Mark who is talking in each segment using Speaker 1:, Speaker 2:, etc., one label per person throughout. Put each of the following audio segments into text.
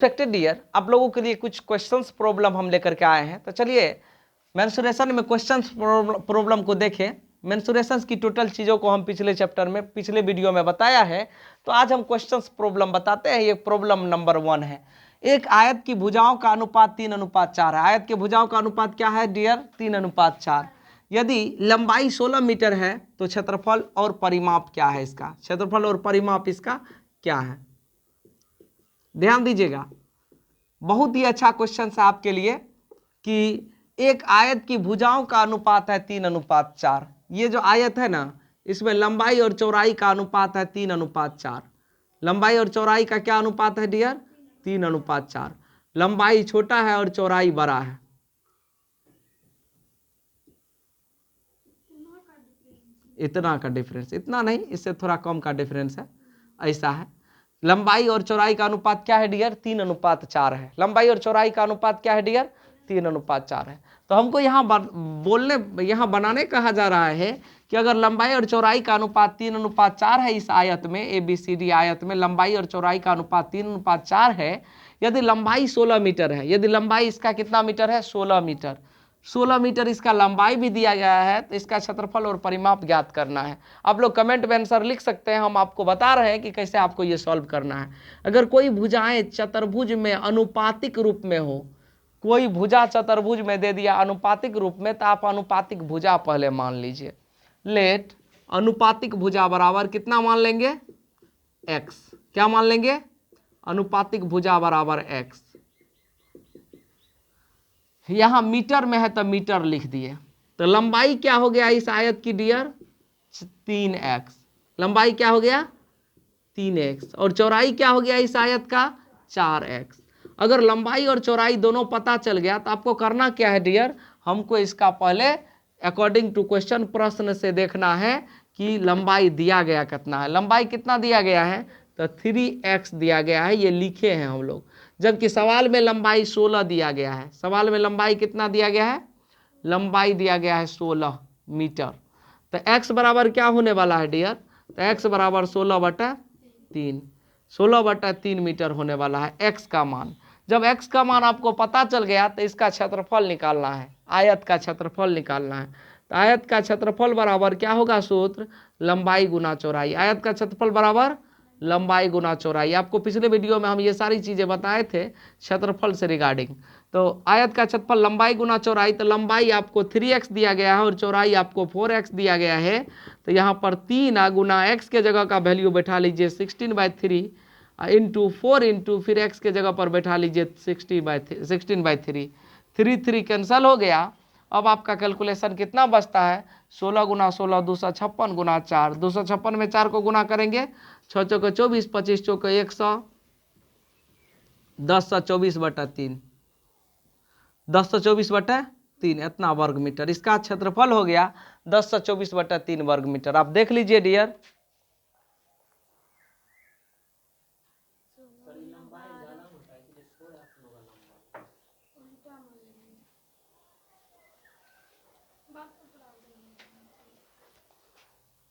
Speaker 1: Respected dear, आप लोगों के लिए कुछ क्वेश्चंस प्रॉब्लम हम लेकर के आए हैं। तो चलिए मेंसुरेशन में क्वेश्चंस प्रॉब्लम को देखें। मेंसुरेशन की टोटल चीज़ों को हम पिछले चैप्टर में पिछले वीडियो में बताया है, तो आज हम क्वेश्चंस प्रॉब्लम बताते हैं। ये प्रॉब्लम नंबर 1 है। एक आयत की भुजाओं का अनुपात 3:4 है। आयत के भुजाओं का अनुपात क्या है डियर? 3:4। यदि लंबाई 16 मीटर है तो क्षेत्रफल और परिमाप क्या है इसका? क्षेत्रफल और परिमाप इसका क्या है? ध्यान दीजिएगा, बहुत ही अच्छा क्वेश्चन है आपके लिए कि एक आयत की भुजाओं का अनुपात है 3:4। ये जो आयत है ना, इसमें लंबाई और चौड़ाई का अनुपात है 3:4। लंबाई और चौड़ाई का क्या अनुपात है डियर? 3:4। लंबाई छोटा है और चौड़ाई बड़ा है। इतना का डिफरेंस, इतना नहीं, इससे थोड़ा कम का डिफरेंस है। ऐसा है, लंबाई और चौड़ाई का अनुपात क्या है डियर? 3:4 है। लंबाई और चौड़ाई का अनुपात क्या है डियर? 3:4 है। तो हमको यहाँ यहाँ बनाने कहा जा रहा है कि अगर लंबाई और चौड़ाई का अनुपात 3:4 है इस आयत में, ABCD आयत में लंबाई और चौड़ाई का अनुपात 3:4 है, यदि लंबाई 16 मीटर है, यदि लंबाई इसका कितना मीटर है? 16 मीटर। 16 मीटर इसका लंबाई भी दिया गया है, तो इसका क्षेत्रफल और परिमाप ज्ञात करना है। आप लोग कमेंट में आंसर लिख सकते हैं, हम आपको बता रहे हैं कि कैसे आपको ये सॉल्व करना है। अगर कोई भुजाएं चतुर्भुज में अनुपातिक रूप में हो, कोई भुजा चतुर्भुज में दे दिया अनुपातिक रूप में, तो आप अनुपातिक भुजा पहले मान लीजिए। लेट अनुपातिक भुजा बराबर कितना मान लेंगे? x। क्या मान लेंगे? अनुपातिक भुजा बराबर x। यहां मीटर में है तो मीटर लिख दिए। तो लंबाई क्या हो गया इस आयत की डियर? 3x। लंबाई क्या हो गया? 3x। और चौड़ाई क्या हो गया इस आयत का? 4x। अगर लंबाई और चौड़ाई दोनों पता चल गया तो आपको करना क्या है डियर? हमको इसका पहले अकॉर्डिंग टू क्वेश्चन, प्रश्न से देखना है कि लंबाई दिया गया कितना है। लंबाई कितना दिया गया है? तो 3x दिया गया है, ये लिखे हैं हम लोग। जबकि सवाल में लंबाई 16 दिया गया है। सवाल में लंबाई कितना दिया गया है? लंबाई दिया गया है 16 मीटर। तो x बराबर क्या होने वाला है डियर? तो x बराबर 16/3। 16/3 मीटर होने वाला है x का मान। जब x का मान आपको पता चल गया तो इसका क्षेत्रफल निकालना है, आयत का क्षेत्रफल निकालना है। तो आयत का क्षेत्रफल बराबर क्या होगा? सूत्र लंबाई गुना चौड़ाई। आयत का क्षेत्रफल बराबर लंबाई गुना चौड़ाई। आपको पिछले वीडियो में हम ये सारी चीज़ें बताए थे क्षेत्रफल से रिगार्डिंग। तो आयत का क्षेत्रफल लंबाई गुना चौड़ाई, तो लंबाई आपको 3x दिया गया है और चौड़ाई आपको 4x दिया गया है। तो यहाँ पर 3 गुना x के जगह का वैल्यू बैठा लीजिए 16/3 इंटू 4 इंटू फिर x के जगह पर बैठा लीजिए 16/3। 3 कैंसिल हो गया। अब आपका कैलकुलेशन कितना बचता है? 16 गुना 16 256 गुना 4। 256 में 4 को गुना करेंगे, 6 चौके 24, 25 चौके 100, 10/24/3। 10/24/3 इतना वर्ग मीटर इसका क्षेत्रफल हो गया। 10/24/3 वर्ग मीटर। आप देख लीजिए डियर।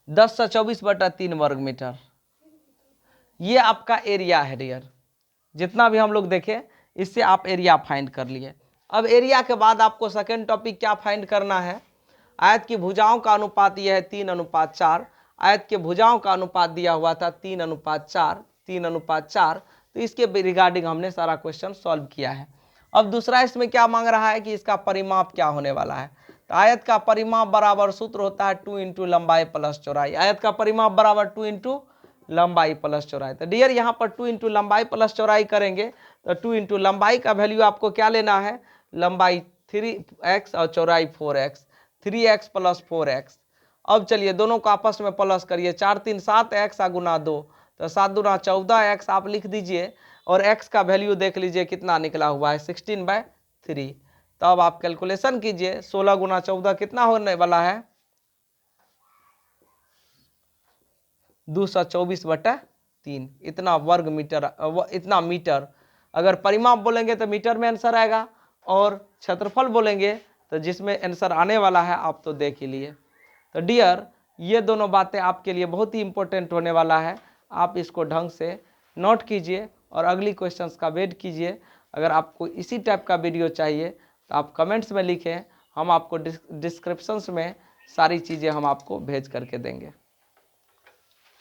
Speaker 1: दस 10/24/3 वर्ग मीटर ये आपका एरिया है डियर। जितना भी हम लोग देखें, इससे आप एरिया फाइंड कर लिए। अब एरिया के बाद आपको सेकेंड टॉपिक क्या फाइंड करना है? आयत की भुजाओं का अनुपात यह है 3:4। आयत के भुजाओं का अनुपात दिया हुआ था 3:4। 3:4। तो इसके रिगार्डिंग हमने सारा क्वेश्चन सॉल्व किया है। अब दूसरा इसमें क्या मांग रहा है कि इसका परिमाप क्या होने वाला है? तो आयत का परिमाप बराबर सूत्र होता है 2 इंटू लंबाई प्लस चौड़ाई। आयत का परिमाप बराबर 2 इंटू लंबाई प्लस चौड़ाई। तो डियर यहाँ पर 2 इंटू लंबाई प्लस चौड़ाई करेंगे तो 2 इंटू लंबाई का वैल्यू आपको क्या लेना है? लंबाई 3x और चौड़ाई 4x। 3x plus 4x। अब चलिए दोनों को आपस में प्लस करिए। 4 3 7x गुना 2, तो 7 दूना 14x आप लिख दीजिए। और x का वैल्यू देख लीजिए कितना निकला हुआ है, 16/3। तो अब आप कैलकुलेशन कीजिए, 16 गुना 14 कितना होने वाला है? 224/3। इतना वर्ग मीटर, इतना मीटर। अगर परिमाप बोलेंगे तो मीटर में आंसर आएगा, और क्षेत्रफल बोलेंगे तो जिसमें आंसर आने वाला है आप तो देख ही लिए। तो डियर ये दोनों बातें आपके लिए बहुत ही इंपॉर्टेंट होने वाला है। आप इसको ढंग से नोट कीजिए और अगली क्वेश्चंस का वेट कीजिए। अगर आपको इसी टाइप का वीडियो चाहिए तो आप कमेंट्स में लिखें, हम आपको डिस्क्रिप्शंस में सारी चीज़ें हम आपको भेज करके देंगे।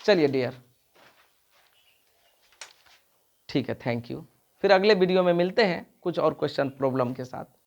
Speaker 1: चलिए डियर, ठीक है, थैंक यू। फिर अगले वीडियो में मिलते हैं कुछ और क्वेश्चन प्रॉब्लम के साथ।